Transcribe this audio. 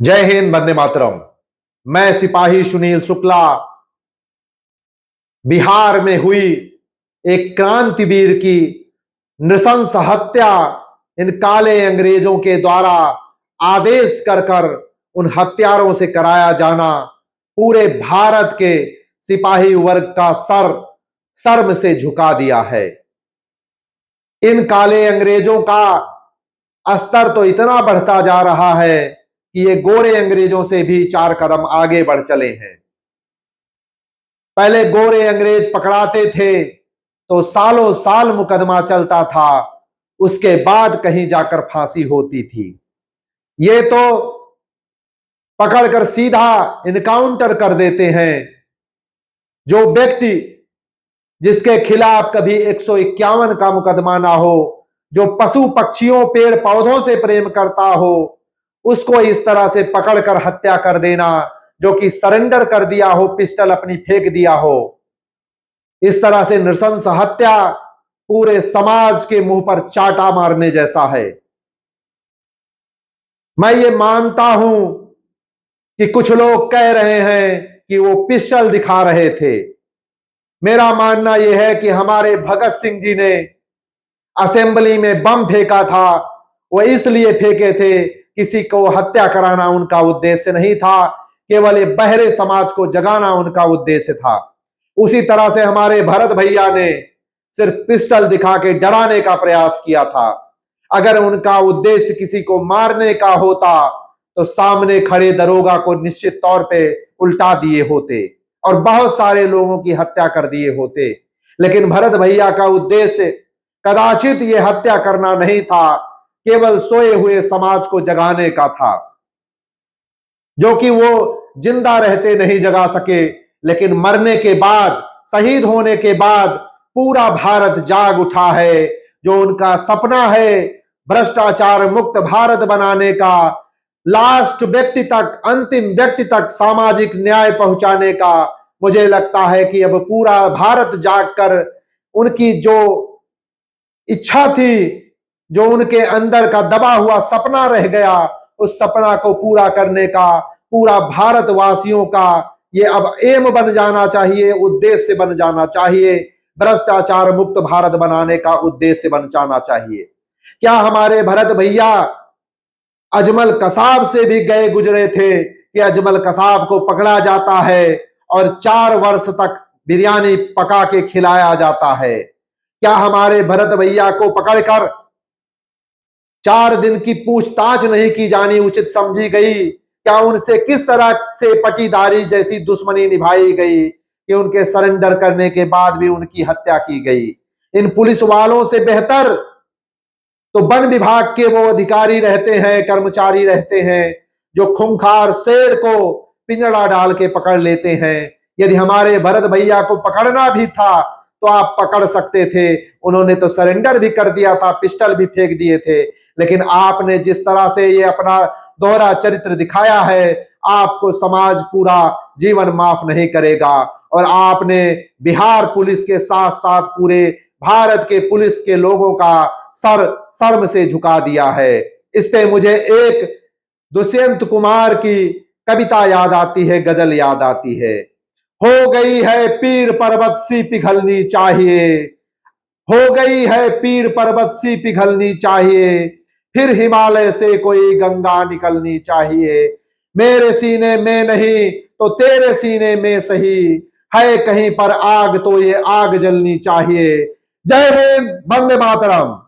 जय हिंद, वंदे मातरम। मैं सिपाही सुनील शुक्ला बिहार में हुई एक क्रांतिवीर की नृशंस हत्या इन काले अंग्रेजों के द्वारा आदेश कर कर उन हत्यारों से कराया जाना पूरे भारत के सिपाही वर्ग का सर शर्म से झुका दिया है। इन काले अंग्रेजों का स्तर तो इतना बढ़ता जा रहा है कि ये गोरे अंग्रेजों से भी 4 कदम आगे बढ़ चले हैं। पहले गोरे अंग्रेज पकड़ाते थे तो सालों साल मुकदमा चलता था, उसके बाद कहीं जाकर फांसी होती थी। ये तो पकड़कर सीधा इनकाउंटर कर देते हैं। जो व्यक्ति जिसके खिलाफ कभी 151 का मुकदमा ना हो, जो पशु पक्षियों पेड़ पौधों से प्रेम करता हो, उसको इस तरह से पकड़कर हत्या कर देना, जो कि सरेंडर कर दिया हो, पिस्टल अपनी फेंक दिया हो, इस तरह से नृशंस हत्या पूरे समाज के मुंह पर चाटा मारने जैसा है। मैं ये मानता हूं कि कुछ लोग कह रहे हैं कि वो पिस्टल दिखा रहे थे। मेरा मानना यह है कि हमारे भगत सिंह जी ने असेंबली में बम फेंका था, वो इसलिए फेंके थे, किसी को हत्या कराना उनका उद्देश्य नहीं था, केवल ये बहरे समाज को जगाना उनका उद्देश्य था। उसी तरह से हमारे भरत भैया ने सिर्फ पिस्टल दिखा के डराने का प्रयास किया था। अगर उनका उद्देश्य किसी को मारने का होता तो सामने खड़े दरोगा को निश्चित तौर पे उल्टा दिए होते और बहुत सारे लोगों की हत्या कर दिए होते। लेकिन भरत भैया का उद्देश्य कदाचित ये हत्या करना नहीं था, केवल सोए हुए समाज को जगाने का था, जो कि वो जिंदा रहते नहीं जगा सके, लेकिन मरने के बाद, शहीद होने के बाद पूरा भारत जाग उठा है। जो उनका सपना है भ्रष्टाचार मुक्त भारत बनाने का, लास्ट व्यक्ति तक, अंतिम व्यक्ति तक सामाजिक न्याय पहुंचाने का, मुझे लगता है कि अब पूरा भारत जागकर उनकी जो इच्छा थी, जो उनके अंदर का दबा हुआ सपना रह गया, उस सपना को पूरा करने का पूरा भारतवासियों का ये अब एम बन जाना चाहिए, उद्देश्य बन जाना चाहिए। भ्रष्टाचार मुक्त भारत बनाने का उद्देश्य बन जाना चाहिए। क्या हमारे भरत भैया अजमल कसाब से भी गए गुजरे थे कि अजमल कसाब को पकड़ा जाता है और 4 वर्ष तक बिरयानी पका के खिलाया जाता है? क्या हमारे भरत भैया को पकड़कर 4 दिन की पूछताछ नहीं की जानी उचित समझी गई? क्या उनसे किस तरह से पटीदारी जैसी दुश्मनी निभाई गई कि उनके सरेंडर करने के बाद भी उनकी हत्या की गई? इन पुलिस वालों से बेहतर तो वन विभाग के वो अधिकारी रहते हैं, कर्मचारी रहते हैं, जो खूंखार शेर को पिंजड़ा डाल के पकड़ लेते हैं। यदि हमारे भरत भैया को पकड़ना भी था तो आप पकड़ सकते थे, उन्होंने तो सरेंडर भी कर दिया था, पिस्टल भी फेंक दिए थे। लेकिन आपने जिस तरह से ये अपना दोहरा चरित्र दिखाया है, आपको समाज पूरा जीवन माफ नहीं करेगा। और आपने बिहार पुलिस के साथ साथ पूरे भारत के पुलिस के लोगों का सर शर्म से झुका दिया है। इस पे मुझे एक दुष्यंत कुमार की कविता याद आती है, गजल याद आती है। हो गई है पीर पर्वत सी पिघलनी चाहिए, हो गई है पीर पर्वत सी पिघलनी चाहिए, फिर हिमालय से कोई गंगा निकलनी चाहिए। मेरे सीने में नहीं तो तेरे सीने में सही, है कहीं पर आग तो ये आग जलनी चाहिए। जय हिंद, वंदे मातरम।